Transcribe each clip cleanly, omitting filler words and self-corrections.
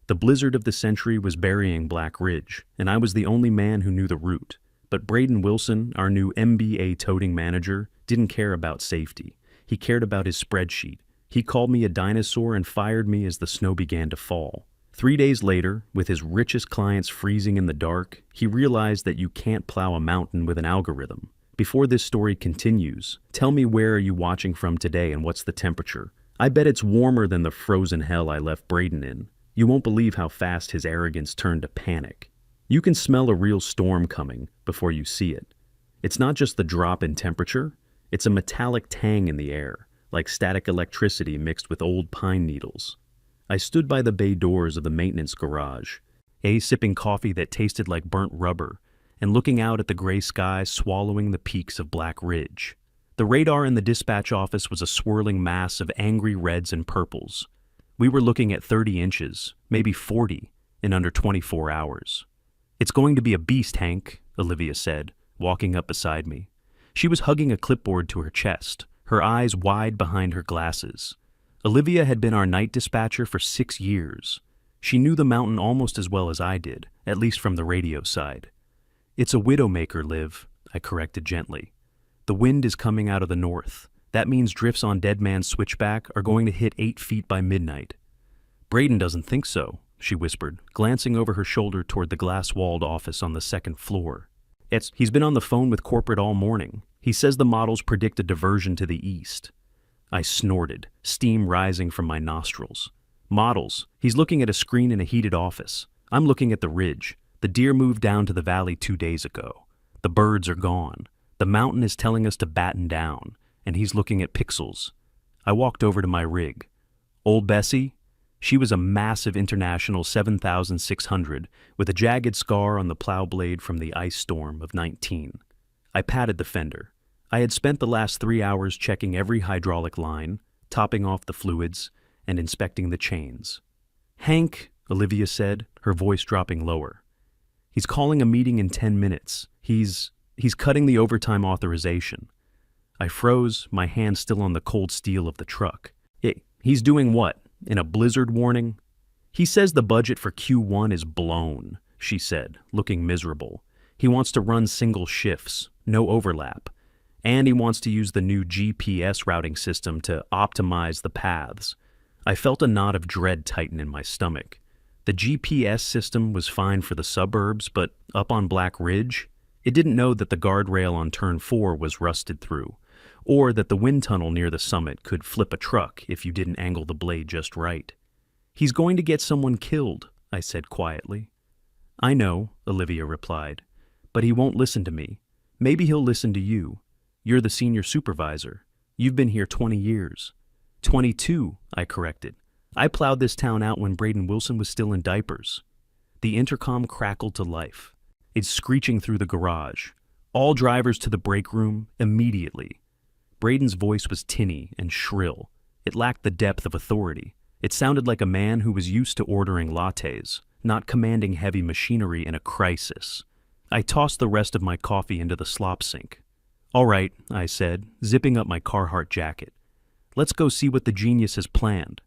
The blizzard of the century was burying Black Ridge, and I was the only man who knew the route. But Braden Wilson, our new MBA-toting manager, didn't care about safety. He cared about his spreadsheet. He called me a dinosaur and fired me as the snow began to fall. 3 days later, with his richest clients freezing in the dark, he realized that you can't plow a mountain with an algorithm. Before this story continues, tell me, where are you watching from today and what's the temperature? I bet it's warmer than the frozen hell I left Braden in. You won't believe how fast his arrogance turned to panic. You can smell a real storm coming before you see it. It's not just the drop in temperature, it's a metallic tang in the air, like static electricity mixed with old pine needles. I stood by the bay doors of the maintenance garage, sipping coffee that tasted like burnt rubber, and looking out at the gray sky swallowing the peaks of Black Ridge. The radar in the dispatch office was a swirling mass of angry reds and purples. We were looking at 30 inches, maybe 40, in under 24 hours. "It's going to be a beast, Hank," Olivia said, walking up beside me. She was hugging a clipboard to her chest, her eyes wide behind her glasses. Olivia had been our night dispatcher for 6 years. She knew the mountain almost as well as I did, at least from the radio side. "It's a widowmaker, Liv," I corrected gently. "The wind is coming out of the north. That means drifts on Dead Man's Switchback are going to hit 8 feet by midnight." "Braden doesn't think so," she whispered, glancing over her shoulder toward the glass-walled office on the second floor. He's been on the phone with corporate all morning. He says the models predict a diversion to the east." I snorted, steam rising from my nostrils. "Models. He's looking at a screen in a heated office. I'm looking at the ridge. The deer moved down to the valley 2 days ago. The birds are gone. The mountain is telling us to batten down, and he's looking at pixels." I walked over to my rig. Old Bessie? She was a massive International 7600 with a jagged scar on the plow blade from the ice storm of 19. I patted the fender. I had spent the last 3 hours checking every hydraulic line, topping off the fluids, and inspecting the chains. "Hank," Olivia said, her voice dropping lower. "He's calling a meeting in 10 minutes. He's cutting the overtime authorization." I froze, my hand still on the cold steel of the truck. He's doing what? In a blizzard warning?" "He says the budget for Q1 is blown," she said, looking miserable. "He wants to run single shifts, no overlap. And he wants to use the new GPS routing system to optimize the paths." I felt a knot of dread tighten in my stomach. The GPS system was fine for the suburbs, but up on Black Ridge, it didn't know that the guardrail on Turn 4 was rusted through, or that the wind tunnel near the summit could flip a truck if you didn't angle the blade just right. "He's going to get someone killed," I said quietly. "I know," Olivia replied, "but he won't listen to me. Maybe he'll listen to you. You're the senior supervisor. You've been here 20 years. 22, I corrected. I plowed this town out when Braden Wilson was still in diapers." The intercom crackled to life. It's screeching through the garage. "All drivers to the break room, immediately." Braden's voice was tinny and shrill. It lacked the depth of authority. It sounded like a man who was used to ordering lattes, not commanding heavy machinery in a crisis. I tossed the rest of my coffee into the slop sink. "All right," I said, zipping up my Carhartt jacket. "Let's go see what the genius has planned."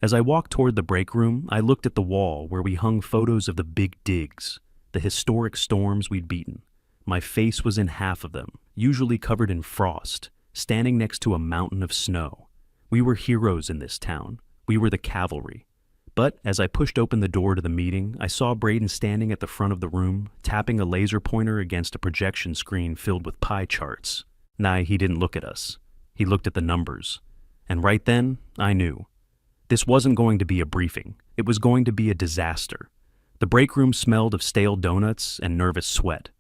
As I walked toward the break room, I looked at the wall where we hung photos of the big digs, the historic storms we'd beaten. My face was in half of them, usually covered in frost, standing next to a mountain of snow. We were heroes in this town. We were the cavalry. But as I pushed open the door to the meeting, I saw Braden standing at the front of the room, tapping a laser pointer against a projection screen filled with pie charts. Nah, he didn't look at us. He looked at the numbers. And right then, I knew. This wasn't going to be a briefing. It was going to be a disaster. The break room smelled of stale donuts and nervous sweat.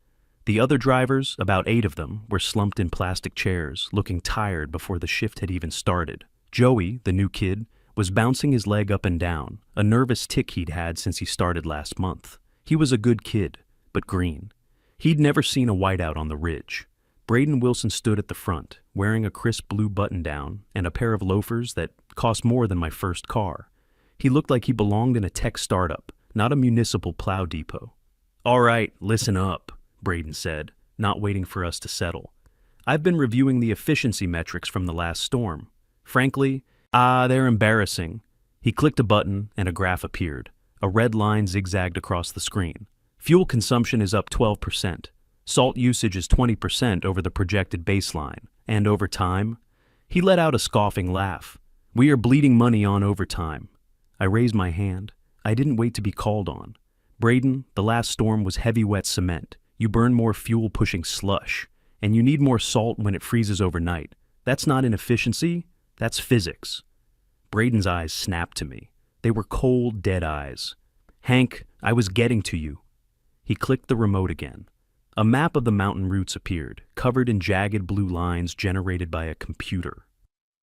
The other drivers, about 8 of them, were slumped in plastic chairs, looking tired before the shift had even started. Joey, the new kid, was bouncing his leg up and down, a nervous tic he'd had since he started last month. He was a good kid, but green. He'd never seen a whiteout on the ridge. Braden Wilson stood at the front, wearing a crisp blue button-down and a pair of loafers that cost more than my first car. He looked like he belonged in a tech startup, not a municipal plow depot. "All right, listen up," Braden said, not waiting for us to settle. "I've been reviewing the efficiency metrics from the last storm. Frankly, they're embarrassing." He clicked a button and a graph appeared. A red line zigzagged across the screen. Fuel consumption is up 12%. Salt usage is 20% over the projected baseline. And overtime? He let out a scoffing laugh. We are bleeding money on overtime. I raised my hand. I didn't wait to be called on. Braden, the last storm was heavy wet cement. You burn more fuel pushing slush. And you need more salt when it freezes overnight. That's not inefficiency, that's physics. Braden's eyes snapped to me. They were cold, dead eyes. Hank, I was getting to you. He clicked the remote again. A map of the mountain routes appeared, covered in jagged blue lines generated by a computer.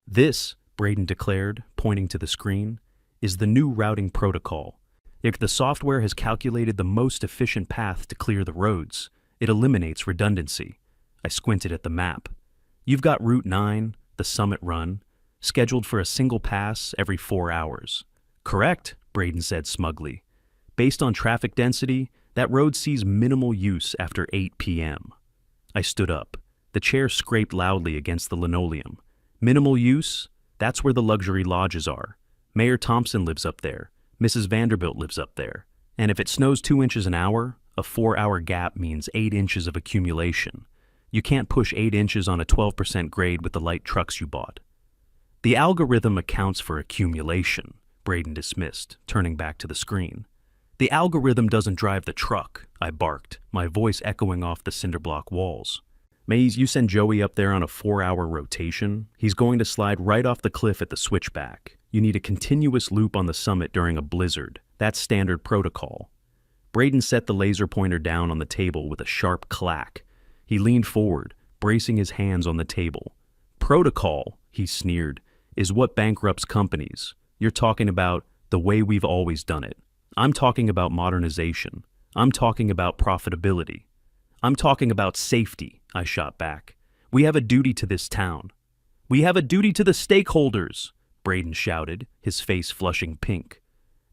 This, Braden declared, pointing to the screen, is the new routing protocol. If the software has calculated the most efficient path to clear the roads, it eliminates redundancy. I squinted at the map. You've got Route 9, the summit run, scheduled for a single pass every 4 hours. Correct, Braden said smugly. Based on traffic density, that road sees minimal use after 8 p.m. I stood up. The chair scraped loudly against the linoleum. Minimal use? That's where the luxury lodges are. Mayor Thompson lives up there. Mrs. Vanderbilt lives up there. And if it snows 2 inches an hour, a 4-hour gap means 8 inches of accumulation. You can't push 8 inches on a 12% grade with the light trucks you bought. The algorithm accounts for accumulation, Braden dismissed, turning back to the screen. The algorithm doesn't drive the truck, I barked, my voice echoing off the cinderblock walls. Maze, you send Joey up there on a 4-hour rotation. He's going to slide right off the cliff at the switchback. You need a continuous loop on the summit during a blizzard. That's standard protocol. Braden set the laser pointer down on the table with a sharp clack. He leaned forward, bracing his hands on the table. Protocol, he sneered, is what bankrupts companies. You're talking about the way we've always done it. I'm talking about modernization. I'm talking about profitability. I'm talking about safety, I shot back. We have a duty to this town. We have a duty to the stakeholders, Braden shouted, his face flushing pink.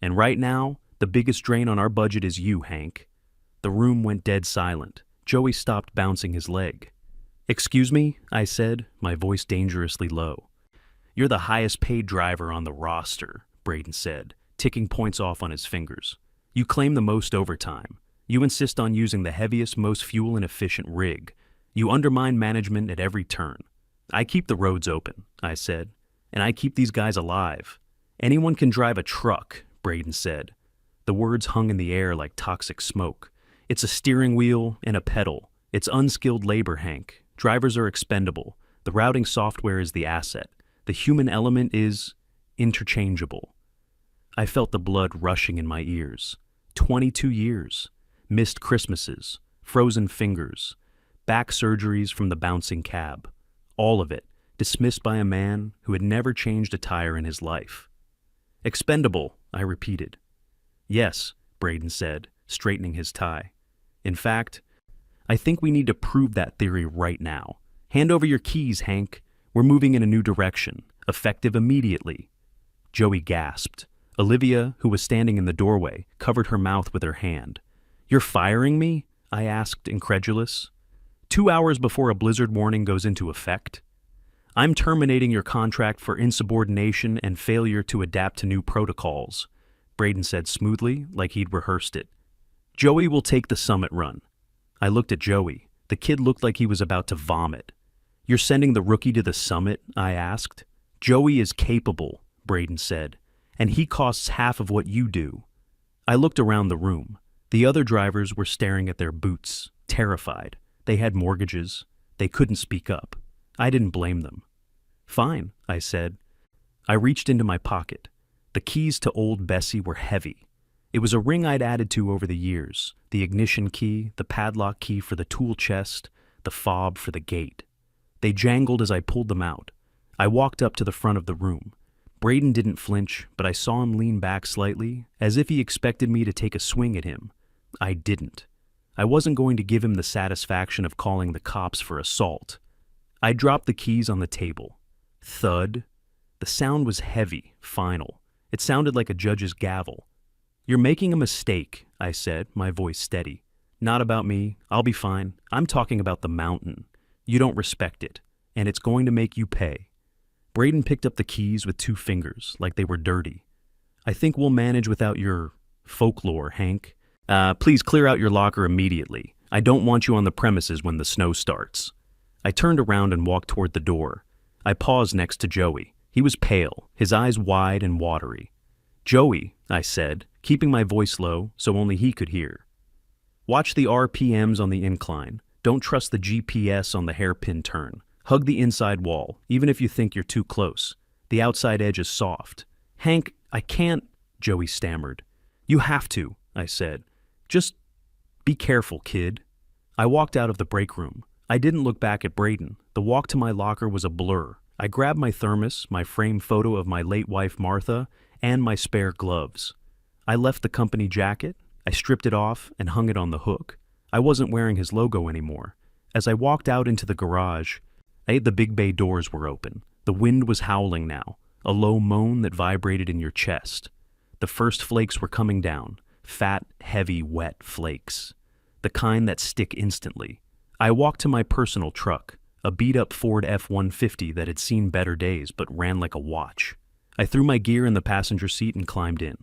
And right now, the biggest drain on our budget is you, Hank. The room went dead silent. Joey stopped bouncing his leg. Excuse me, I said, my voice dangerously low. You're the highest paid driver on the roster, Braden said, ticking points off on his fingers. You claim the most overtime. You insist on using the heaviest, most fuel-inefficient rig. You undermine management at every turn. I keep the roads open, I said, and I keep these guys alive. Anyone can drive a truck, Braden said. The words hung in the air like toxic smoke. It's a steering wheel and a pedal. It's unskilled labor, Hank. Drivers are expendable. The routing software is the asset. The human element is interchangeable. I felt the blood rushing in my ears. 22 years. Missed Christmases. Frozen fingers. Back surgeries from the bouncing cab. All of it, dismissed by a man who had never changed a tire in his life. Expendable, I repeated. Yes, Braden said, straightening his tie. In fact, I think we need to prove that theory right now. Hand over your keys, Hank. We're moving in a new direction, effective immediately. Joey gasped. Olivia, who was standing in the doorway, covered her mouth with her hand. You're firing me? I asked, incredulous. 2 hours before a blizzard warning goes into effect? I'm terminating your contract for insubordination and failure to adapt to new protocols, Braden said smoothly, like he'd rehearsed it. Joey will take the summit run. I looked at Joey. The kid looked like he was about to vomit. You're sending the rookie to the summit? I asked. Joey is capable, Braden said, and he costs half of what you do. I looked around the room. The other drivers were staring at their boots, terrified. They had mortgages. They couldn't speak up. I didn't blame them. Fine, I said. I reached into my pocket. The keys to old Bessie were heavy. It was a ring I'd added to over the years, the ignition key, the padlock key for the tool chest, the fob for the gate. They jangled as I pulled them out. I walked up to the front of the room. Braden didn't flinch, but I saw him lean back slightly, as if he expected me to take a swing at him. I didn't. I wasn't going to give him the satisfaction of calling the cops for assault. I dropped the keys on the table. Thud. The sound was heavy, final. It sounded like a judge's gavel. You're making a mistake, I said, my voice steady. Not about me. I'll be fine. I'm talking about the mountain. You don't respect it, and it's going to make you pay. Braden picked up the keys with 2 fingers, like they were dirty. I think we'll manage without your Folklore, Hank. Please clear out your locker immediately. I don't want you on the premises when the snow starts. I turned around and walked toward the door. I paused next to Joey. He was pale, his eyes wide and watery. "Joey," I said, keeping my voice low so only he could hear. "Watch the RPMs on the incline. Don't trust the GPS on the hairpin turn. Hug the inside wall, even if you think you're too close. The outside edge is soft." "Hank, I can't," Joey stammered. "You have to," I said. "Just be careful, kid." I walked out of the break room. I didn't look back at Braden. The walk to my locker was a blur. I grabbed my thermos, my framed photo of my late wife Martha, and my spare gloves. I left the company jacket. I stripped it off and hung it on the hook. I wasn't wearing his logo anymore. As I walked out into the garage, the big bay doors were open. The wind was howling now, a low moan that vibrated in your chest. The first flakes were coming down, fat, heavy, wet flakes. The kind that stick instantly. I walked to my personal truck, a beat-up Ford F-150 that had seen better days but ran like a watch. I threw my gear in the passenger seat and climbed in.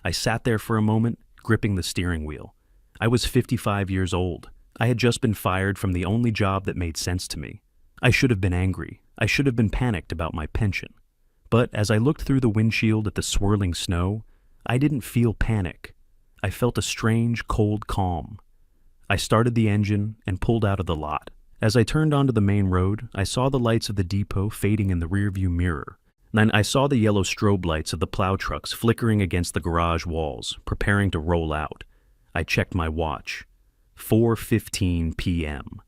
I sat there for a moment, gripping the steering wheel. I was 55 years old. I had just been fired from the only job that made sense to me. I should have been angry. I should have been panicked about my pension. But as I looked through the windshield at the swirling snow, I didn't feel panic. I felt a strange, cold calm. I started the engine and pulled out of the lot. As I turned onto the main road, I saw the lights of the depot fading in the rearview mirror. Then I saw the yellow strobe lights of the plow trucks flickering against the garage walls, preparing to roll out. I checked my watch. 4:15 p.m.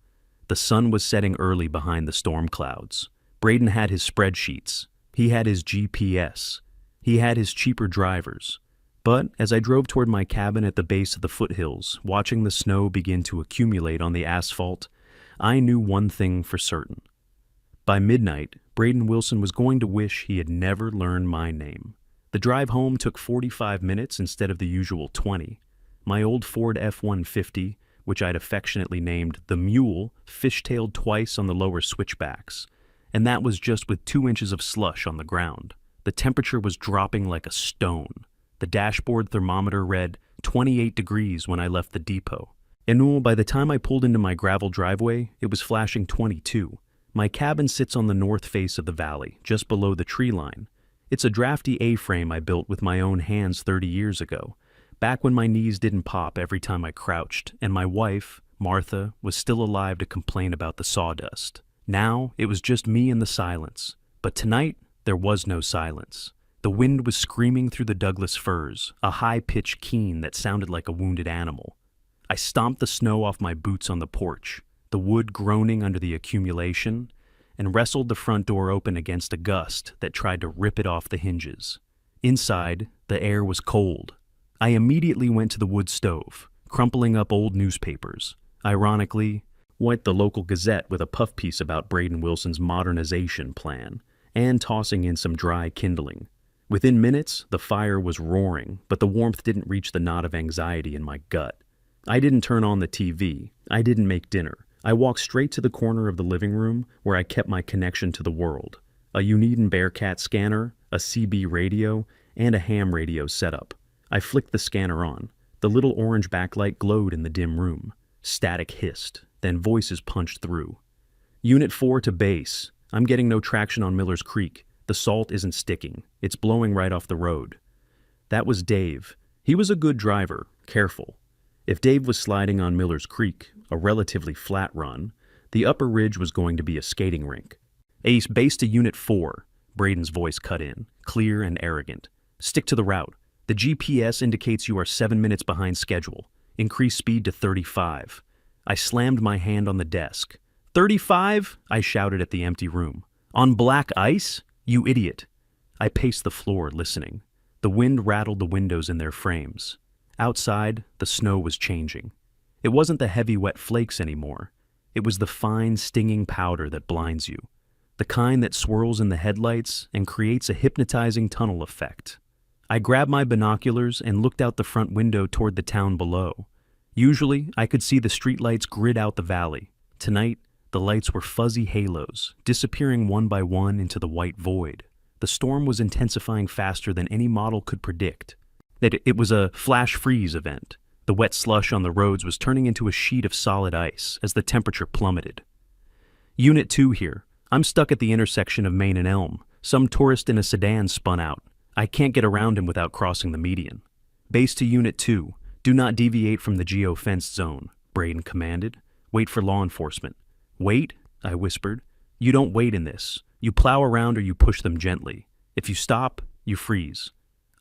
The sun was setting early behind the storm clouds. Braden had his spreadsheets. He had his GPS. He had his cheaper drivers. But as I drove toward my cabin at the base of the foothills, watching the snow begin to accumulate on the asphalt, I knew one thing for certain. By midnight, Braden Wilson was going to wish he had never learned my name. The drive home took 45 minutes instead of the usual 20. My old Ford F-150, which I'd affectionately named the Mule, fishtailed twice on the lower switchbacks, and that was just with 2 inches of slush on the ground. The temperature was dropping like a stone. The dashboard thermometer read 28 degrees when I left the depot. And by the time I pulled into my gravel driveway, it was flashing 22. My cabin sits on the north face of the valley, just below the tree line. It's a drafty A-frame I built with my own hands 30 years ago, back when my knees didn't pop every time I crouched, and my wife, Martha, was still alive to complain about the sawdust. Now, it was just me and the silence. But tonight, there was no silence. The wind was screaming through the Douglas firs, a high-pitched keen that sounded like a wounded animal. I stomped the snow off my boots on the porch, the wood groaning under the accumulation, and wrestled the front door open against a gust that tried to rip it off the hinges. Inside, the air was cold. I immediately went to the wood stove, crumpling up old newspapers. Ironically, the local Gazette with a puff piece about Braden Wilson's modernization plan, and tossing in some dry kindling. Within minutes, the fire was roaring, but the warmth didn't reach the knot of anxiety in my gut. I didn't turn on the TV. I didn't make dinner. I walked straight to the corner of the living room where I kept my connection to the world. A Uniden Bearcat scanner, a CB radio, and a ham radio setup. I flicked the scanner on. The little orange backlight glowed in the dim room. Static hissed, then voices punched through. "Unit 4 to base. I'm getting no traction on Miller's Creek. The salt isn't sticking. It's blowing right off the road." That was Dave. He was a good driver, careful. If Dave was sliding on Miller's Creek, a relatively flat run, the upper ridge was going to be a skating rink. "Ace, base to Unit 4, Braden's voice cut in, clear and arrogant. "Stick to the route. The GPS indicates you are 7 minutes behind schedule. Increase speed to 35. I slammed my hand on the desk. 35? I shouted at the empty room. "On black ice? You idiot." I paced the floor, listening. The wind rattled the windows in their frames. Outside, the snow was changing. It wasn't the heavy, wet flakes anymore. It was the fine, stinging powder that blinds you. The kind that swirls in the headlights and creates a hypnotizing tunnel effect. I grabbed my binoculars and looked out the front window toward the town below. Usually, I could see the streetlights grid out the valley. Tonight, the lights were fuzzy halos, disappearing one by one into the white void. The storm was intensifying faster than any model could predict. that it was a flash freeze event. The wet slush on the roads was turning into a sheet of solid ice as the temperature plummeted. Unit 2 here. I'm stuck at the intersection of Main and Elm. Some tourist in a sedan spun out. I can't get around him without crossing the median. Base to Unit 2. Do not deviate from the geo-fenced zone, Braden commanded. Wait for law enforcement. Wait? I whispered. You don't wait in this. You plow around or you push them gently. If you stop, you freeze.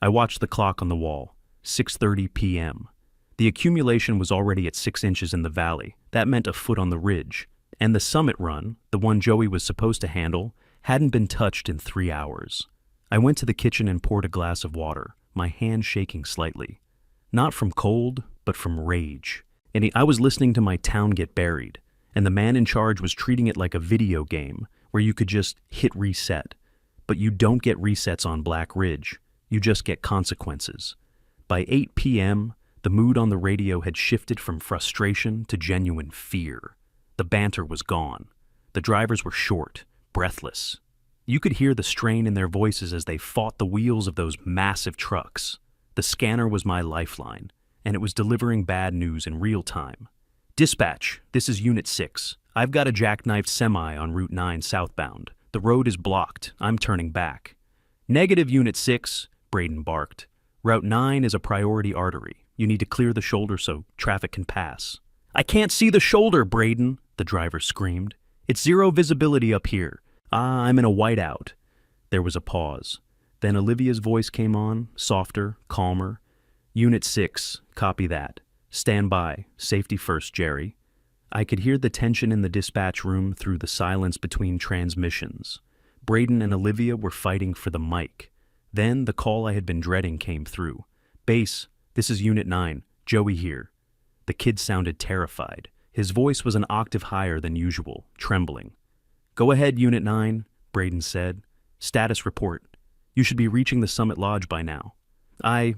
I watched the clock on the wall. 6:30 p.m. The accumulation was already at 6 inches in the valley. That meant a foot on the ridge. And the summit run, the one Joey was supposed to handle, hadn't been touched in 3 hours. I went to the kitchen and poured a glass of water, my hand shaking slightly. Not from cold, but from rage. And I was listening to my town get buried, and the man in charge was treating it like a video game where you could just hit reset. But you don't get resets on Black Ridge. You just get consequences. By 8 p.m., the mood on the radio had shifted from frustration to genuine fear. The banter was gone. The drivers were short, breathless. You could hear the strain in their voices as they fought the wheels of those massive trucks. The scanner was my lifeline, and it was delivering bad news in real time. Dispatch, this is Unit 6. I've got a jackknifed semi on Route 9 southbound. The road is blocked. I'm turning back. Negative, Unit 6, Braden barked. Route 9 is a priority artery. You need to clear the shoulder so traffic can pass. I can't see the shoulder, Braden, the driver screamed. It's zero visibility up here. I'm in a whiteout. There was a pause. Then Olivia's voice came on, softer, calmer. Unit 6, copy that. Stand by. Safety first, Jerry. I could hear the tension in the dispatch room through the silence between transmissions. Braden and Olivia were fighting for the mic. Then the call I had been dreading came through. Base, this is Unit 9. Joey here. The kid sounded terrified. His voice was an octave higher than usual, trembling. Go ahead, Unit 9, Braden said. Status report. You should be reaching the Summit Lodge by now. I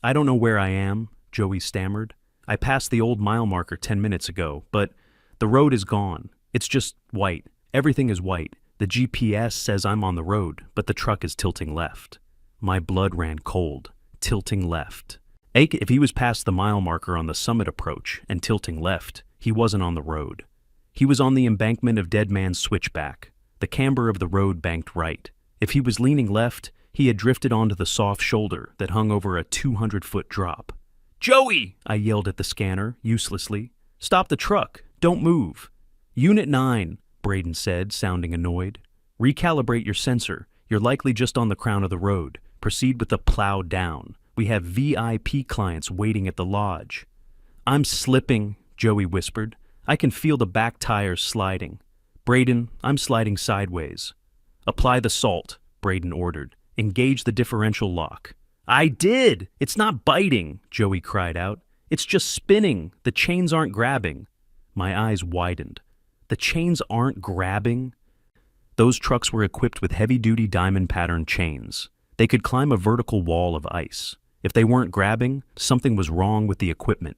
don't know where I am, Joey stammered. I passed the old mile marker 10 minutes ago, but the road is gone. It's just white. Everything is white. The GPS says I'm on the road, but the truck is tilting left. My blood ran cold. Tilting left. If he was past the mile marker on the summit approach and tilting left, he wasn't on the road. He was on the embankment of Dead Man's Switchback. The camber of the road banked right. If he was leaning left, he had drifted onto the soft shoulder that hung over a 200-foot drop. Joey! I yelled at the scanner, uselessly. Stop the truck. Don't move. Unit 9, Braden said, sounding annoyed. Recalibrate your sensor. You're likely just on the crown of the road. Proceed with the plow down. We have VIP clients waiting at the lodge. I'm slipping, Joey whispered. I can feel the back tires sliding. Braden, I'm sliding sideways. Apply the salt, Braden ordered. Engage the differential lock. I did! It's not biting, Joey cried out. It's just spinning. The chains aren't grabbing. My eyes widened. The chains aren't grabbing? Those trucks were equipped with heavy-duty diamond-patterned chains. They could climb a vertical wall of ice. If they weren't grabbing, something was wrong with the equipment.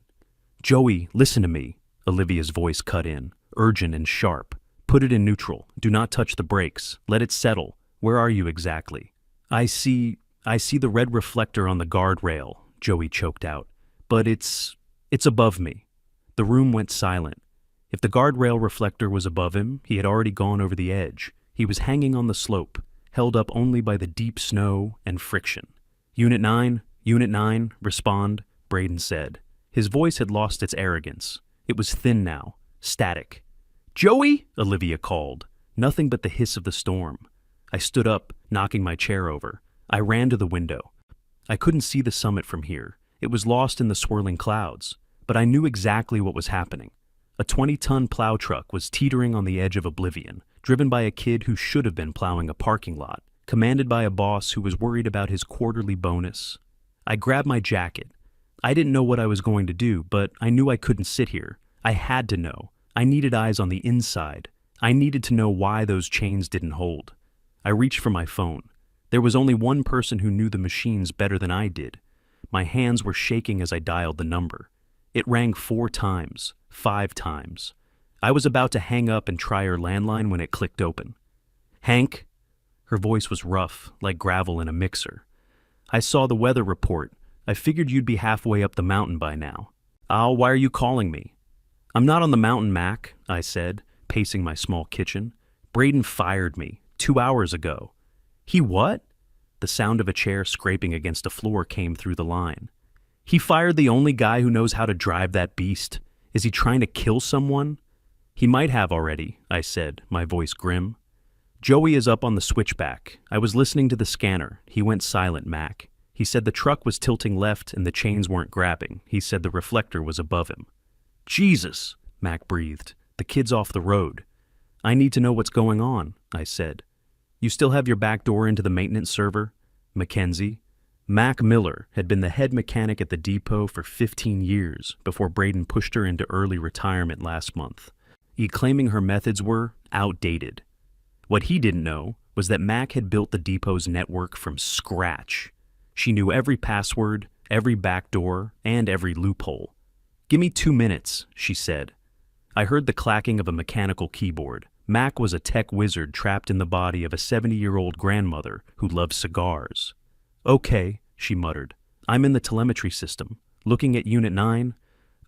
Joey, listen to me, Olivia's voice cut in, urgent and sharp. Put it in neutral. Do not touch the brakes. Let it settle. Where are you exactly? I see the red reflector on the guardrail, Joey choked out. But it's above me. The room went silent. If the guardrail reflector was above him, he had already gone over the edge. He was hanging on the slope, held up only by the deep snow and friction. Unit 9, respond, Braden said. His voice had lost its arrogance. It was thin now, static. Joey, Olivia called. Nothing but the hiss of the storm. I stood up, knocking my chair over. I ran to the window. I couldn't see the summit from here. It was lost in the swirling clouds. But I knew exactly what was happening. A 20-ton plow truck was teetering on the edge of oblivion, driven by a kid who should have been plowing a parking lot, commanded by a boss who was worried about his quarterly bonus. I grabbed my jacket. I didn't know what I was going to do, but I knew I couldn't sit here. I had to know. I needed eyes on the inside. I needed to know why those chains didn't hold. I reached for my phone. There was only one person who knew the machines better than I did. My hands were shaking as I dialed the number. It rang 4 times, 5 times. I was about to hang up and try her landline when it clicked open. Hank? Her voice was rough, like gravel in a mixer. I saw the weather report. I figured you'd be halfway up the mountain by now. Why are you calling me? I'm not on the mountain, Mac, I said, pacing my small kitchen. Braden fired me 2 hours ago. He what? The sound of a chair scraping against a floor came through the line. He fired the only guy who knows how to drive that beast. Is he trying to kill someone? He might have already, I said, my voice grim. Joey is up on the switchback. I was listening to the scanner. He went silent, Mac. He said the truck was tilting left and the chains weren't grabbing. He said the reflector was above him. Jesus, Mac breathed. The kid's off the road. I need to know what's going on, I said. You still have your back door into the maintenance server? Mackenzie? Mac Miller had been the head mechanic at the depot for 15 years before Braden pushed her into early retirement last month. Claiming her methods were outdated. What he didn't know was that Mac had built the depot's network from scratch. She knew every password, every back door, and every loophole. Give me 2 minutes, she said. I heard the clacking of a mechanical keyboard. Mac was a tech wizard trapped in the body of a 70-year-old grandmother who loved cigars. Okay, she muttered. I'm in the telemetry system, looking at Unit 9.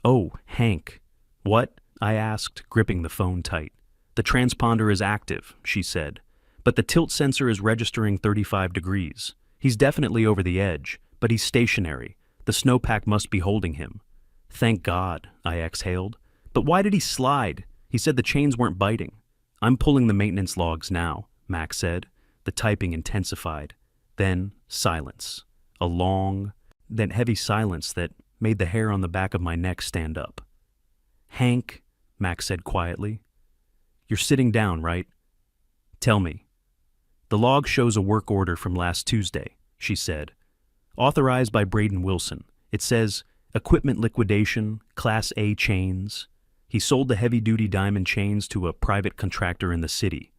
Oh, Hank. What? I asked, gripping the phone tight. The transponder is active, she said, but the tilt sensor is registering 35 degrees. He's definitely over the edge, but he's stationary. The snowpack must be holding him. Thank God, I exhaled. But why did he slide? He said the chains weren't biting. I'm pulling the maintenance logs now, Mac said. The typing intensified. Then silence. A long, then heavy silence that made the hair on the back of my neck stand up. Hank, Mac said quietly. You're sitting down, right? Tell me. The log shows a work order from last Tuesday, she said. Authorized by Braden Wilson. It says, equipment liquidation, Class A chains. He sold the heavy-duty diamond chains to a private contractor in the city.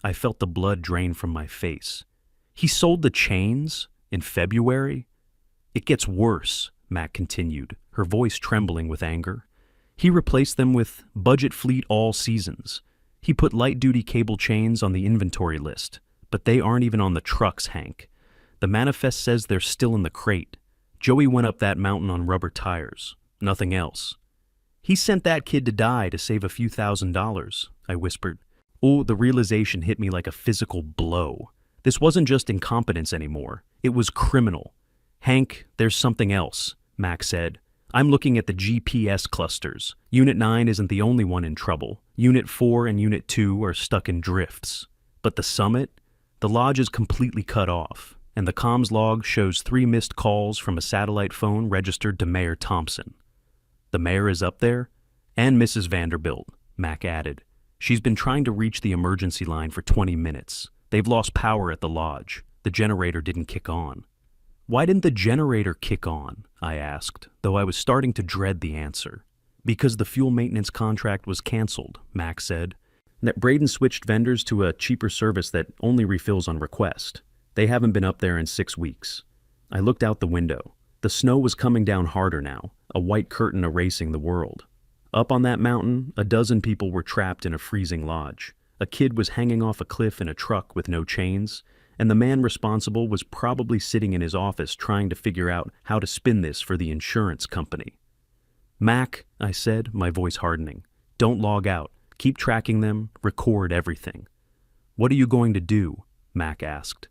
I felt the blood drain from my face. He sold the chains? In February? It gets worse, Mac continued, her voice trembling with anger. He replaced them with budget fleet all seasons. He put light-duty cable chains on the inventory list, but they aren't even on the trucks, Hank. The manifest says they're still in the crate. Joey went up that mountain on rubber tires. Nothing else. He sent that kid to die to save a few $1,000s, I whispered. Oh, the realization hit me like a physical blow. This wasn't just incompetence anymore. It was criminal. Hank, there's something else, Mac said. I'm looking at the GPS clusters. Unit 9 isn't the only one in trouble. Unit 4 and Unit 2 are stuck in drifts. But the summit? The lodge is completely cut off, and the comms log shows 3 missed calls from a satellite phone registered to Mayor Thompson. The mayor is up there? And Mrs. Vanderbilt, Mac added. She's been trying to reach the emergency line for 20 minutes. They've lost power at the lodge. The generator didn't kick on. Why didn't the generator kick on? I asked, though I was starting to dread the answer. Because the fuel maintenance contract was canceled, Mac said. That Braden switched vendors to a cheaper service that only refills on request. They haven't been up there in 6 weeks. I looked out the window. The snow was coming down harder now, a white curtain erasing the world. Up on that mountain, a dozen people were trapped in a freezing lodge. A kid was hanging off a cliff in a truck with no chains, and the man responsible was probably sitting in his office trying to figure out how to spin this for the insurance company. Mac, I said, my voice hardening, don't log out. Keep tracking them, record everything. What are you going to do? Mac asked.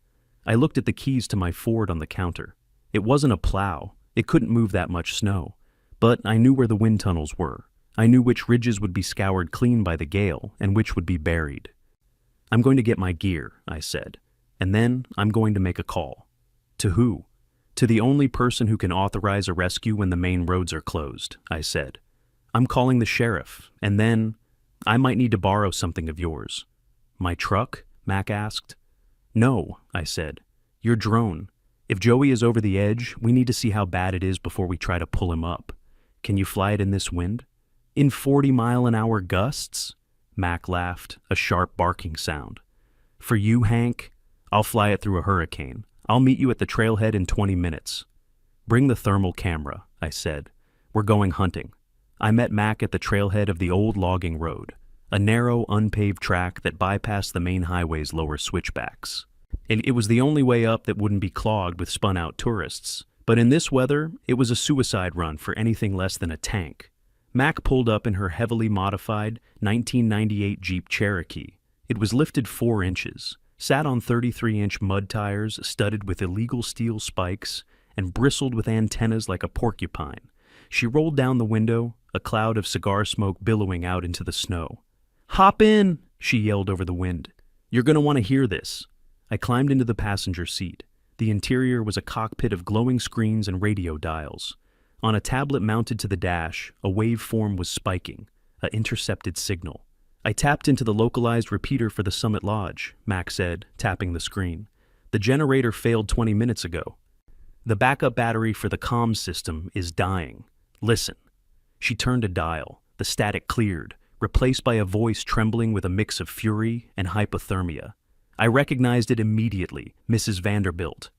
I looked at the keys to my Ford on the counter. It wasn't a plow. It couldn't move that much snow. But I knew where the wind tunnels were. I knew which ridges would be scoured clean by the gale and which would be buried. I'm going to get my gear, I said. And then I'm going to make a call. To who? To the only person who can authorize a rescue when the main roads are closed, I said. I'm calling the sheriff, and then I might need to borrow something of yours. My truck? Mac asked. No, I said. Your drone. If Joey is over the edge, we need to see how bad it is before we try to pull him up. Can you fly it in this wind? In 40-mile-an-hour gusts? Mac laughed, a sharp barking sound. For you, Hank, I'll fly it through a hurricane. I'll meet you at the trailhead in 20 minutes. Bring the thermal camera, I said. We're going hunting. I met Mac at the trailhead of the old logging road, a narrow, unpaved track that bypassed the main highway's lower switchbacks. And it was the only way up that wouldn't be clogged with spun-out tourists, But in this weather, it was a suicide run for anything less than a tank. Mac pulled up in her heavily modified 1998 Jeep Cherokee. It was lifted 4 inches, sat on 33-inch mud tires studded with illegal steel spikes, and bristled with antennas like a porcupine. She rolled down the window, a cloud of cigar smoke billowing out into the snow. "Hop in!" she yelled over the wind. "You're going to want to hear this." I climbed into the passenger seat. The interior was a cockpit of glowing screens and radio dials. On a tablet mounted to the dash, a waveform was spiking, an intercepted signal. "I tapped into the localized repeater for the Summit Lodge," Mac said, tapping the screen. "The generator failed 20 minutes ago. The backup battery for the comms system is dying. Listen." She turned a dial. The static cleared, replaced by a voice trembling with a mix of fury and hypothermia. I recognized it immediately, Mrs. Vanderbilt.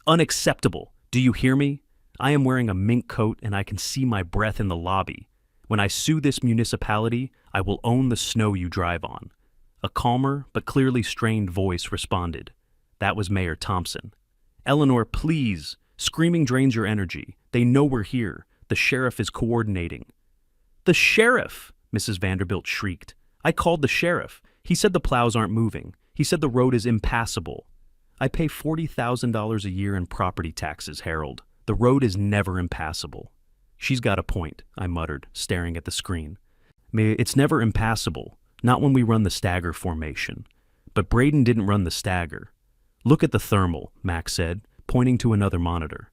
"Unacceptable! Do you hear me? I am wearing a mink coat and I can see my breath in the lobby. When I sue this municipality, I will own the snow you drive on." A calmer but clearly strained voice responded. That was Mayor Thompson. "Eleanor, please! Screaming drains your energy. They know we're here. The sheriff is coordinating." "The sheriff!" Mrs. Vanderbilt shrieked. "I called the sheriff. He said the plows aren't moving. He said the road is impassable." "I pay $40,000 a year in property taxes, Harold. The road is never impassable." "She's got a point," I muttered, staring at the screen. "It's never impassable, not when we run the stagger formation." But Braden didn't run the stagger. "Look at the thermal," Mac said, pointing to another monitor.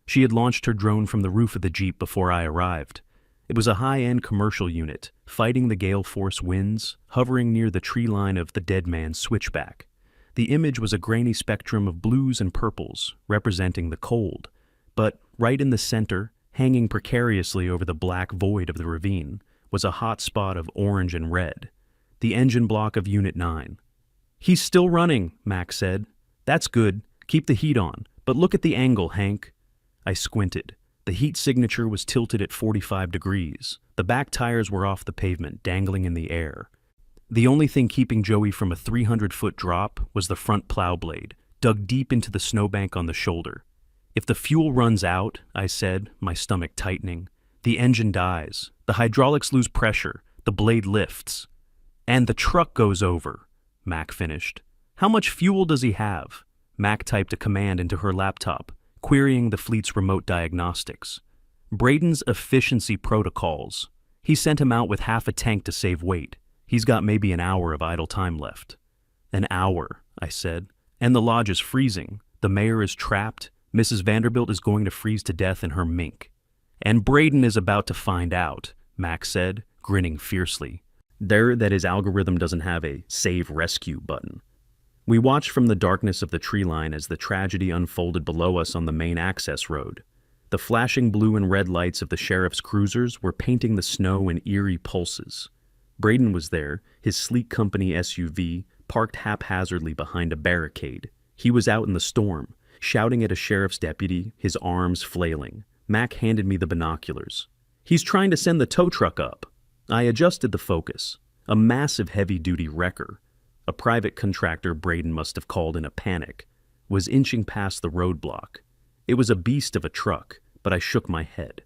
She had launched her drone from the roof of the Jeep before I arrived. It was a high-end commercial unit, fighting the gale force winds, hovering near the tree line of the Dead Man's Switchback. The image was a grainy spectrum of blues and purples, representing the cold. But right in the center, hanging precariously over the black void of the ravine, was a hot spot of orange and red, the engine block of Unit 9. "He's still running," Mac said. "That's good. Keep the heat on. But look at the angle, Hank." I squinted. The heat signature was tilted at 45 degrees. The back tires were off the pavement, dangling in the air. The only thing keeping Joey from a 300-foot drop was the front plow blade, dug deep into the snowbank on the shoulder. "If the fuel runs out," I said, my stomach tightening, "the engine dies. The hydraulics lose pressure. The blade lifts." "And the truck goes over," Mac finished. "How much fuel does he have?" Mac typed a command into her laptop, querying the fleet's remote diagnostics. "Braden's efficiency protocols. He sent him out with half a tank to save weight. He's got maybe an hour of idle time left." "An hour," I said. "And the lodge is freezing. The mayor is trapped. Mrs. Vanderbilt is going to freeze to death in her mink." "And Braden is about to find out," Mac said, grinning fiercely. That his algorithm doesn't have a save rescue button. We watched from the darkness of the tree line as the tragedy unfolded below us on the main access road. The flashing blue and red lights of the sheriff's cruisers were painting the snow in eerie pulses. Braden was there, his sleek company SUV parked haphazardly behind a barricade. He was out in the storm, shouting at a sheriff's deputy, his arms flailing. Mac handed me the binoculars. "He's trying to send the tow truck up." I adjusted the focus. A massive heavy-duty wrecker, a private contractor Braden must have called in a panic, was inching past the roadblock. It was a beast of a truck, but I shook my head.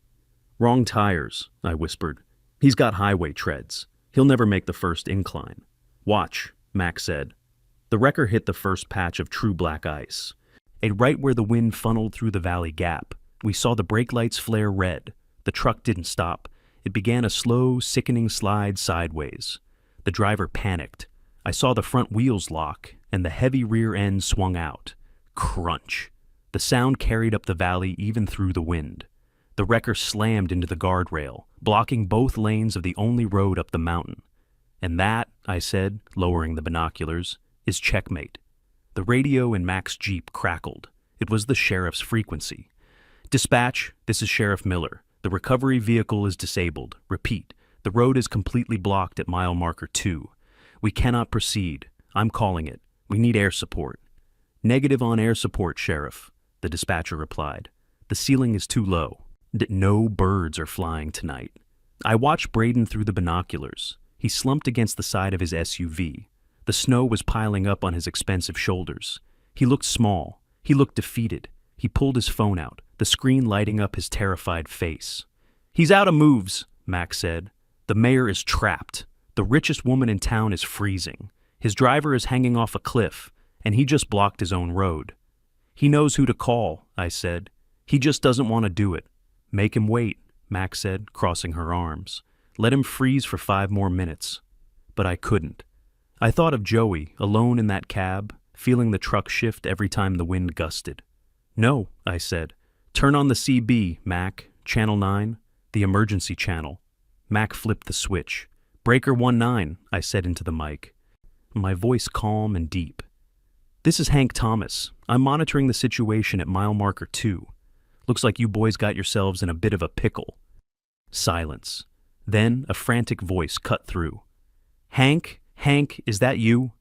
"Wrong tires," I whispered. "He's got highway treads. He'll never make the first incline." "Watch," Mac said. The wrecker hit the first patch of true black ice. Right where the wind funneled through the valley gap, we saw the brake lights flare red. The truck didn't stop. It began a slow, sickening slide sideways. The driver panicked. I saw the front wheels lock, and the heavy rear end swung out. Crunch. The sound carried up the valley even through the wind. The wrecker slammed into the guardrail, blocking both lanes of the only road up the mountain. "And that," I said, lowering the binoculars, "is checkmate." The radio in Mac's Jeep crackled. It was the sheriff's frequency. "Dispatch, this is Sheriff Miller. The recovery vehicle is disabled. Repeat, the road is completely blocked at mile marker 2. We cannot proceed. I'm calling it. We need air support." "Negative on air support, Sheriff," the dispatcher replied. "The ceiling is too low. No birds are flying tonight." I watched Braden through the binoculars. He slumped against the side of his SUV. The snow was piling up on his expensive shoulders. He looked small. He looked defeated. He pulled his phone out. the screen lighting up his terrified face. "He's out of moves," Mac said. "The mayor is trapped. The richest woman in town is freezing. His driver is hanging off a cliff, and he just blocked his own road." "He knows who to call," I said. "He just doesn't want to do it." "Make him wait," Mac said, crossing her arms. "Let him freeze for 5 more minutes." But I couldn't. I thought of Joey, alone in that cab, feeling the truck shift every time the wind gusted. "No," I said. "Turn on the CB, Mac, Channel 9, the emergency channel." Mac flipped the switch. "Breaker 19, I said into the mic, my voice calm and deep. "This is Hank Thomas. I'm monitoring the situation at mile marker 2. Looks like you boys got yourselves in a bit of a pickle." Silence. Then a frantic voice cut through. "Hank, is that you?"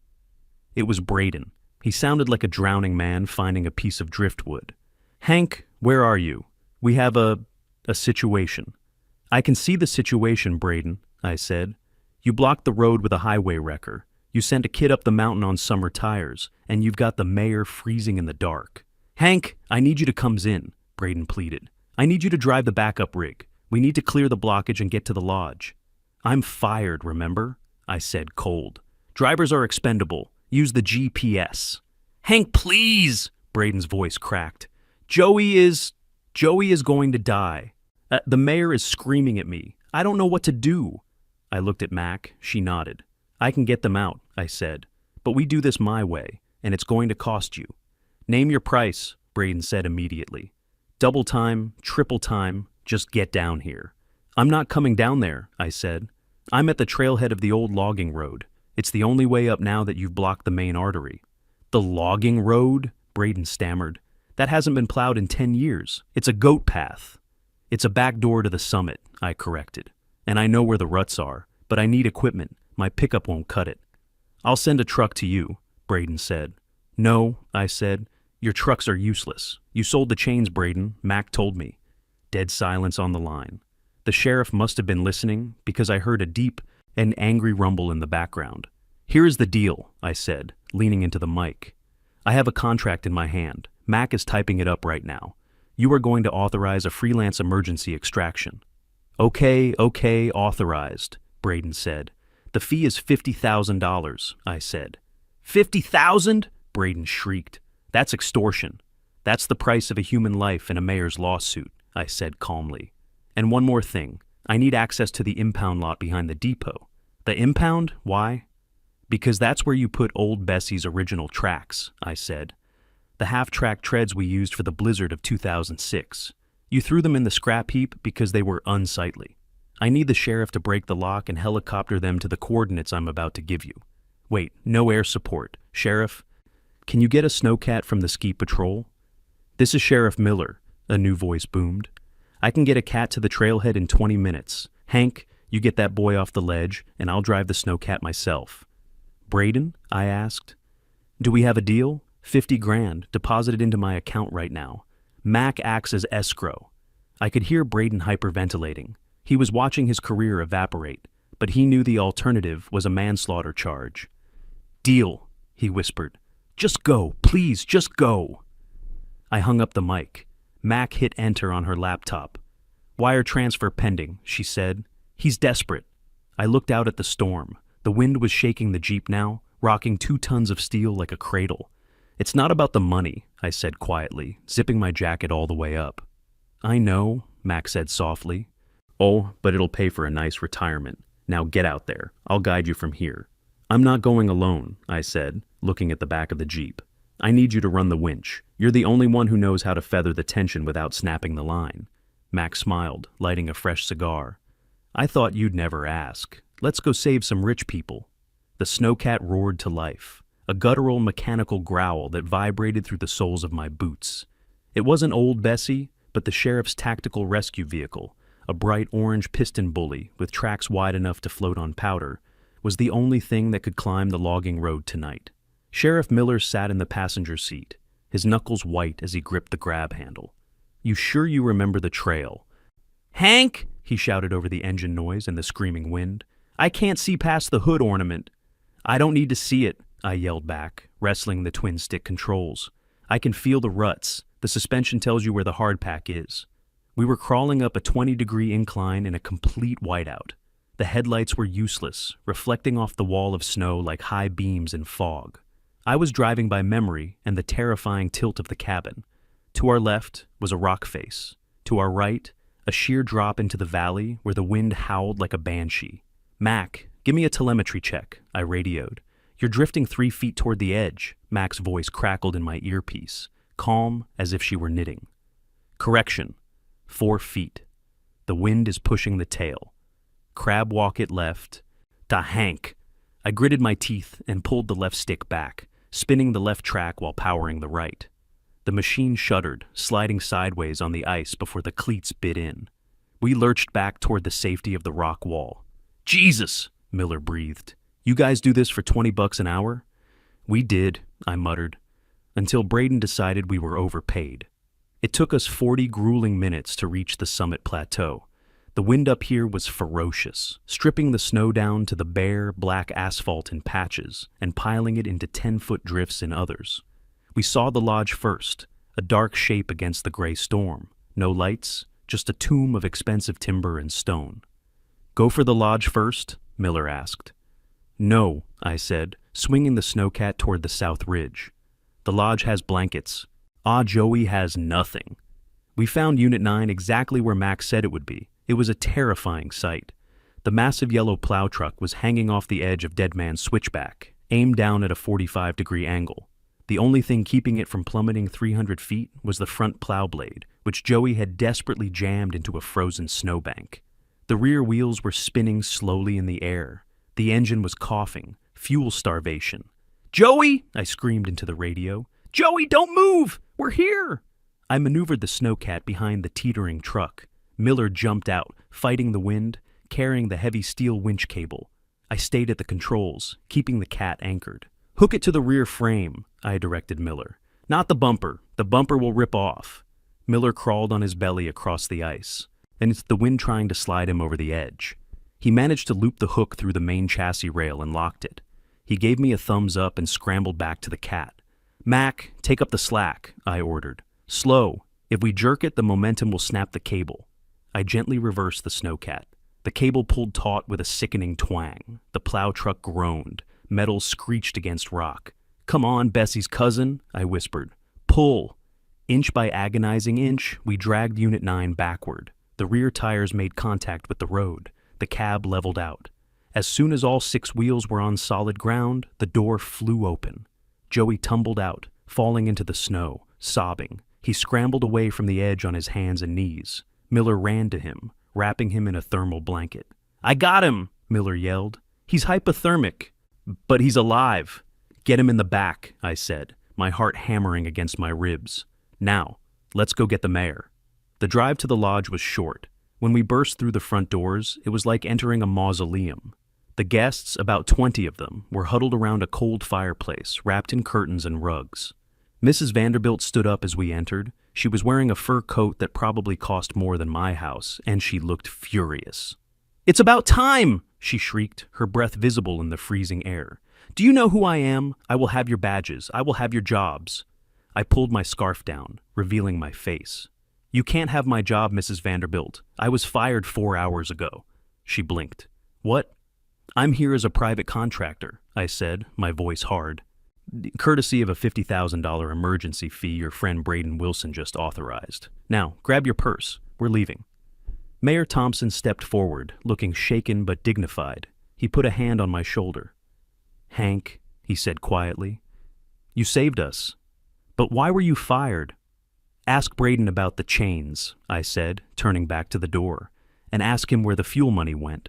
It was Braden. He sounded like a drowning man finding a piece of driftwood. "Hank, where are you? We have a situation." "I can see the situation, Braden," I said. "You blocked the road with a highway wrecker. You sent a kid up the mountain on summer tires, and you've got the mayor freezing in the dark." "Hank, I need you to come in," Braden pleaded. "I need you to drive the backup rig. We need to clear the blockage and get to the lodge." "I'm fired, remember?" I said, cold. "Drivers are expendable. Use the GPS." "Hank, please!" Braden's voice cracked. Joey is going to die. The mayor is screaming at me. I don't know what to do." I looked at Mac. She nodded. "I can get them out," I said. "But we do this my way, and it's going to cost you." "Name your price," Braden said immediately. "Double time, triple time, just get down here." "I'm not coming down there," I said. "I'm at the trailhead of the old logging road. It's the only way up now that you've blocked the main artery." "The logging road?" Braden stammered. "That hasn't been plowed in 10 years. It's a goat path." "It's a back door to the summit," I corrected. "And I know where the ruts are, but I need equipment. My pickup won't cut it." "I'll send a truck to you," Braden said. "No," I said. "Your trucks are useless. You sold the chains, Braden. Mac told me." Dead silence on the line. The sheriff must have been listening because I heard a deep and angry rumble in the background. "Here is the deal," I said, leaning into the mic. "I have a contract in my hand. Mac is typing it up right now. You are going to authorize a freelance emergency extraction." Okay, authorized," Braden said. "The fee is $50,000, I said. $50,000? Braden shrieked. "That's extortion. That's the price of a human life in a mayor's lawsuit," I said calmly. "And one more thing. I need access to the impound lot behind the depot." "The impound? Why?" "Because that's where you put old Bessie's original tracks," I said. "The half-track treads we used for the blizzard of 2006. You threw them in the scrap heap because they were unsightly. I need the sheriff to break the lock and helicopter them to the coordinates I'm about to give you. Wait, no air support. Sheriff, can you get a snowcat from the ski patrol?" "This is Sheriff Miller," a new voice boomed. "I can get a cat to the trailhead in 20 minutes. Hank, you get that boy off the ledge, and I'll drive the snowcat myself." "Braden?" I asked. "Do we have a deal? 50 grand, deposited into my account right now. Mac acts as escrow." I could hear Braden hyperventilating. He was watching his career evaporate, but he knew the alternative was a manslaughter charge. "Deal," he whispered. "Just go, please, just go." I hung up the mic. Mac hit enter on her laptop. "Wire transfer pending," she said. "He's desperate." I looked out at the storm. The wind was shaking the Jeep now, rocking 2 tons of steel like a cradle. "It's not about the money," I said quietly, zipping my jacket all the way up. "I know," Mac said softly. "Oh, but it'll pay for a nice retirement. Now get out there. I'll guide you from here." "I'm not going alone," I said, looking at the back of the Jeep. "I need you to run the winch. You're the only one who knows how to feather the tension without snapping the line." Mac smiled, lighting a fresh cigar. "I thought you'd never ask. Let's go save some rich people." The snowcat roared to life, a guttural mechanical growl that vibrated through the soles of my boots. It wasn't old Bessie, but the sheriff's tactical rescue vehicle, a bright orange piston bully with tracks wide enough to float on powder, was the only thing that could climb the logging road tonight. Sheriff Miller sat in the passenger seat, his knuckles white as he gripped the grab handle. "You sure you remember the trail?" "Hank!" he shouted over the engine noise and the screaming wind. "I can't see past the hood ornament." "I don't need to see it," I yelled back, wrestling the twin-stick controls. "I can feel the ruts, The suspension tells you where the hard pack is. We were crawling up a 20-degree incline in a complete whiteout. The headlights were useless, reflecting off the wall of snow like high beams in fog. I was driving by memory and the terrifying tilt of the cabin. To our left was a rock face. To our right, a sheer drop into the valley where the wind howled like a banshee. "Mac, give me a telemetry check," I radioed. "You're drifting 3 feet toward the edge," Mac's voice crackled in my earpiece, calm as if she were knitting. "Correction, 4 feet. The wind is pushing the tail. Crab walk it left. Da Hank." I gritted my teeth and pulled the left stick back, spinning the left track while powering the right. The machine shuddered, sliding sideways on the ice before the cleats bit in. We lurched back toward the safety of the rock wall. "Jesus," Miller breathed. "You guys do this for $20 an hour?" "We did," I muttered, until Braden decided we were overpaid. It took us 40 grueling minutes to reach the summit plateau. The wind up here was ferocious, stripping the snow down to the bare, black asphalt in patches and piling it into 10-foot drifts in others. We saw the lodge first, a dark shape against the gray storm. No lights, just a tomb of expensive timber and stone. "Go for the lodge first?" Miller asked. "No," I said, swinging the snowcat toward the south ridge. "The lodge has blankets. Joey has nothing." We found Unit 9 exactly where Max said it would be. It was a terrifying sight. The massive yellow plow truck was hanging off the edge of Dead Man's Switchback, aimed down at a 45-degree angle. The only thing keeping it from plummeting 300 feet was the front plow blade, which Joey had desperately jammed into a frozen snowbank. The rear wheels were spinning slowly in the air. The engine was coughing, fuel starvation. "Joey!" I screamed into the radio. "Joey, don't move! We're here!" I maneuvered the snowcat behind the teetering truck. Miller jumped out, fighting the wind, carrying the heavy steel winch cable. I stayed at the controls, keeping the cat anchored. "Hook it to the rear frame," I directed Miller. "Not the bumper. The bumper will rip off." Miller crawled on his belly across the ice, and it's the wind trying to slide him over the edge. He managed to loop the hook through the main chassis rail and locked it. He gave me a thumbs up and scrambled back to the cat. "Mac, take up the slack," I ordered. "Slow. If we jerk it, the momentum will snap the cable." I gently reversed the snowcat. The cable pulled taut with a sickening twang. The plow truck groaned. Metal screeched against rock. "Come on, Bessie's cousin," I whispered. "Pull." Inch by agonizing inch, we dragged Unit 9 backward. The rear tires made contact with the road. The cab leveled out. As soon as all 6 wheels were on solid ground, the door flew open. Joey tumbled out, falling into the snow, sobbing. He scrambled away from the edge on his hands and knees. Miller ran to him, wrapping him in a thermal blanket. "I got him!" Miller yelled. "He's hypothermic, but he's alive." "Get him in the back," I said, my heart hammering against my ribs. "Now, let's go get the mayor." The drive to the lodge was short. When we burst through the front doors, it was like entering a mausoleum. The guests, about 20 of them, were huddled around a cold fireplace, wrapped in curtains and rugs. Mrs. Vanderbilt stood up as we entered. She was wearing a fur coat that probably cost more than my house, and she looked furious. "It's about time!" she shrieked, her breath visible in the freezing air. "Do you know who I am? I will have your badges. I will have your jobs." I pulled my scarf down, revealing my face. "You can't have my job, Mrs. Vanderbilt. I was fired 4 hours ago." She blinked. "What?" "I'm here as a private contractor," I said, my voice hard. "Courtesy of a $50,000 emergency fee your friend Braden Wilson just authorized. Now, grab your purse. We're leaving." Mayor Thompson stepped forward, looking shaken but dignified. He put a hand on my shoulder. "Hank," he said quietly, "you saved us. But why were you fired?" "Ask Braden about the chains," I said, turning back to the door, "and ask him where the fuel money went."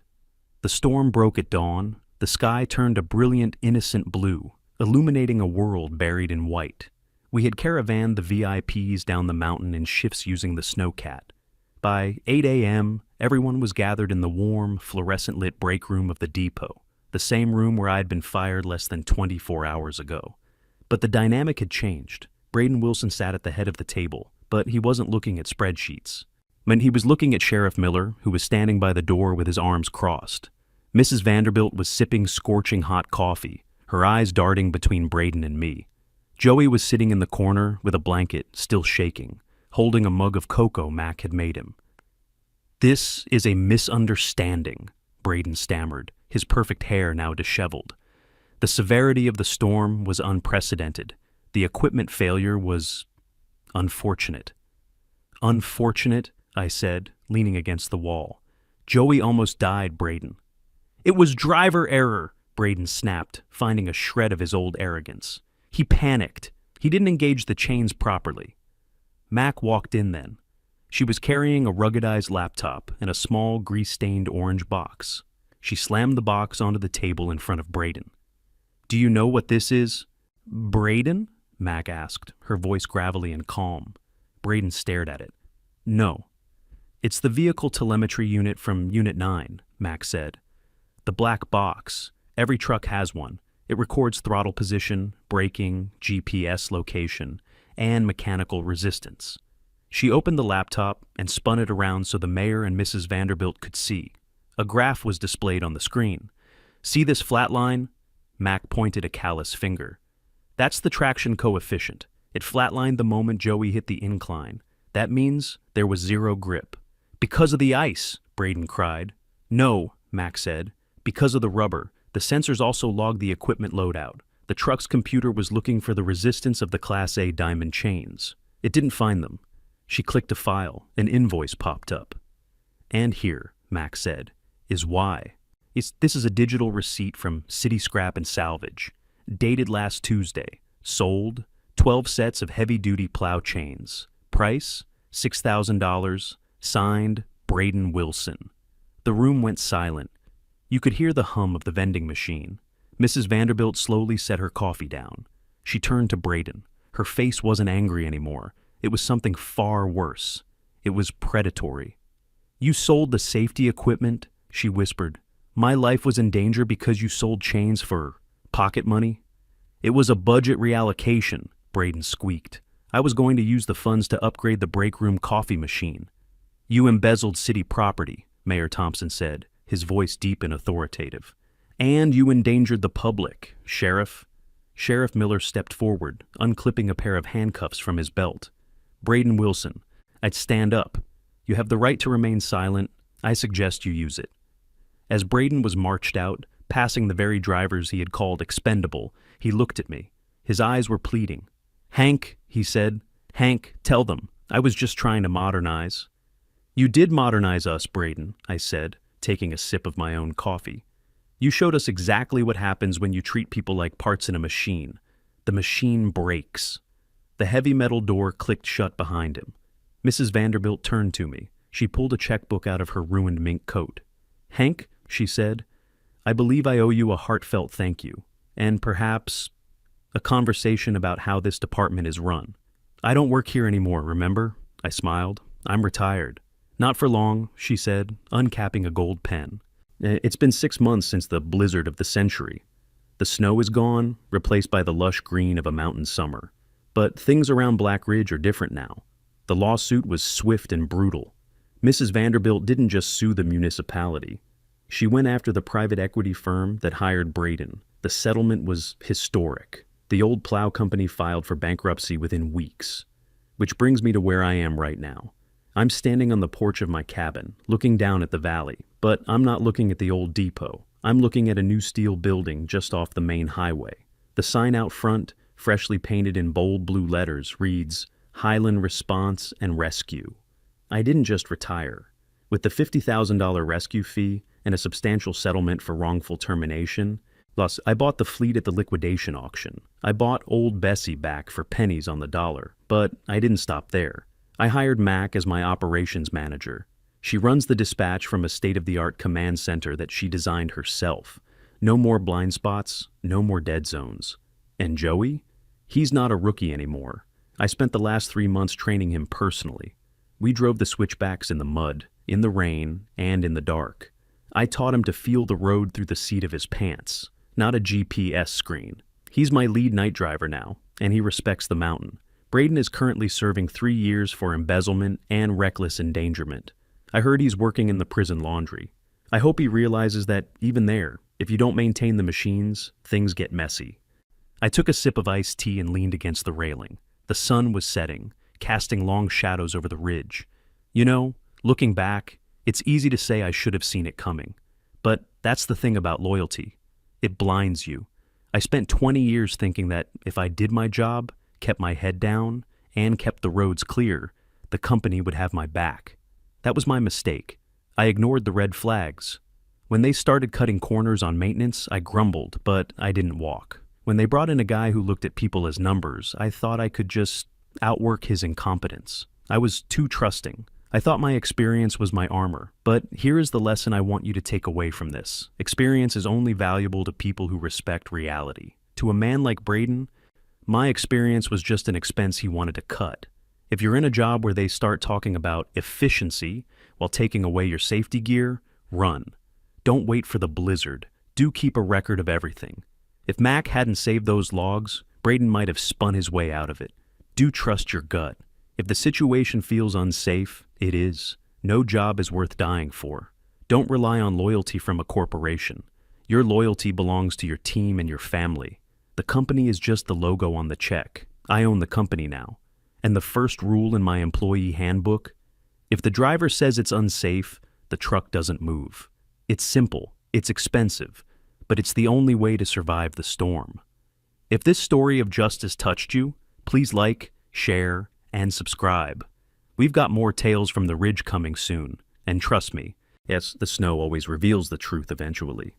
The storm broke at dawn. The sky turned a brilliant, innocent blue, illuminating a world buried in white. We had caravanned the VIPs down the mountain in shifts using the snowcat. By 8 a.m., everyone was gathered in the warm, fluorescent-lit break room of the depot, the same room where I'd been fired less than 24 hours ago. But the dynamic had changed. Braden Wilson sat at the head of the table, but he wasn't looking at spreadsheets. He was looking at Sheriff Miller, who was standing by the door with his arms crossed. Mrs. Vanderbilt was sipping scorching hot coffee, her eyes darting between Braden and me. Joey was sitting in the corner with a blanket still shaking, holding a mug of cocoa Mac had made him. "This is a misunderstanding," Braden stammered, his perfect hair now disheveled. The severity of the storm was unprecedented. The equipment failure was unfortunate. "Unfortunate," I said, leaning against the wall. "Joey almost died, Braden." "It was driver error," Braden snapped, finding a shred of his old arrogance. "He panicked. He didn't engage the chains properly." Mac walked in then. She was carrying a ruggedized laptop and a small, grease-stained orange box. She slammed the box onto the table in front of Braden. "Do you know what this is?" "Braden?" Mac asked, her voice gravelly and calm. Braden stared at it. "No." "It's the vehicle telemetry unit from Unit 9, Mac said. "The black box. Every truck has one. It records throttle position, braking, GPS location, and mechanical resistance." She opened the laptop and spun it around so the mayor and Mrs. Vanderbilt could see. A graph was displayed on the screen. "See this flat line?" Mac pointed a callous finger. "That's the traction coefficient. It flatlined the moment Joey hit the incline. That means there was zero grip." "Because of the ice," Braden cried. "No," Mac said. "Because of the rubber. The sensors also logged the equipment loadout. The truck's computer was looking for the resistance of the Class A diamond chains. It didn't find them." She clicked a file. An invoice popped up. "And here," Mac said, "is why. This is a digital receipt from City Scrap and Salvage. Dated last Tuesday. Sold 12 sets of heavy-duty plow chains. Price $6,000. Signed Braden Wilson." The room went silent. You could hear the hum of the vending machine. Mrs. Vanderbilt slowly set her coffee down. She turned to Braden. Her face wasn't angry anymore. It was something far worse. It was predatory. "You sold the safety equipment," she whispered. "My life was in danger because you sold chains for pocket money?" "It was a budget reallocation," Braden squeaked. "I was going to use the funds to upgrade the break room coffee machine." "You embezzled city property," Mayor Thompson said, his voice deep and authoritative. "And you endangered the public, Sheriff." Sheriff Miller stepped forward, unclipping a pair of handcuffs from his belt. "Braden Wilson, I'd stand up. You have the right to remain silent. I suggest you use it." As Braden was marched out, passing the very drivers he had called expendable, he looked at me. His eyes were pleading. "Hank," he said, "Hank, tell them. I was just trying to modernize." "You did modernize us, Braden," I said, taking a sip of my own coffee. "You showed us exactly what happens when you treat people like parts in a machine. The machine breaks." The heavy metal door clicked shut behind him. Mrs. Vanderbilt turned to me. She pulled a checkbook out of her ruined mink coat. "Hank," she said, "I believe I owe you a heartfelt thank you, and perhaps a conversation about how this department is run. I don't work here anymore, remember?" I smiled. "I'm retired." "Not for long," she said, uncapping a gold pen. "It's been 6 months since the blizzard of the century. The snow is gone, replaced by the lush green of a mountain summer. But things around Black Ridge are different now. The lawsuit was swift and brutal. Mrs. Vanderbilt didn't just sue the municipality. She went after the private equity firm that hired Braden. The settlement was historic. The old plow company filed for bankruptcy within weeks. Which brings me to where I am right now. I'm standing on the porch of my cabin, looking down at the valley, but I'm not looking at the old depot. I'm looking at a new steel building just off the main highway. The sign out front, freshly painted in bold blue letters, reads, "Highland Response and Rescue." I didn't just retire. With the $50,000 rescue fee and a substantial settlement for wrongful termination, I bought the fleet at the liquidation auction. I bought Old Bessie back for pennies on the dollar, but I didn't stop there. I hired Mac as my operations manager. She runs the dispatch from a state-of-the-art command center that she designed herself. No more blind spots, no more dead zones. And Joey? He's not a rookie anymore. I spent the last 3 months training him personally. We drove the switchbacks in the mud, in the rain, and in the dark. I taught him to feel the road through the seat of his pants, not a GPS screen. He's my lead night driver now, and he respects the mountain. Braden is currently serving 3 years for embezzlement and reckless endangerment. I heard he's working in the prison laundry. I hope he realizes that, even there, if you don't maintain the machines, things get messy. I took a sip of iced tea and leaned against the railing. The sun was setting, casting long shadows over the ridge. You know, looking back, it's easy to say I should have seen it coming. But that's the thing about loyalty. It blinds you. I spent 20 years thinking that if I did my job, kept my head down, and kept the roads clear, the company would have my back. That was my mistake. I ignored the red flags. When they started cutting corners on maintenance, I grumbled, but I didn't walk. When they brought in a guy who looked at people as numbers, I thought I could just outwork his incompetence. I was too trusting. I thought my experience was my armor. But here is the lesson I want you to take away from this. Experience is only valuable to people who respect reality. To a man like Braden, my experience was just an expense he wanted to cut. If you're in a job where they start talking about efficiency while taking away your safety gear, run. Don't wait for the blizzard. Do keep a record of everything. If Mac hadn't saved those logs, Braden might have spun his way out of it. Do trust your gut. If the situation feels unsafe, it is. No job is worth dying for. Don't rely on loyalty from a corporation. Your loyalty belongs to your team and your family. The company is just the logo on the check. I own the company now. And the first rule in my employee handbook? If the driver says it's unsafe, the truck doesn't move. It's simple, it's expensive, but it's the only way to survive the storm. If this story of justice touched you, please like, share, and subscribe. We've got more tales from the ridge coming soon, and trust me, yes, the snow always reveals the truth eventually.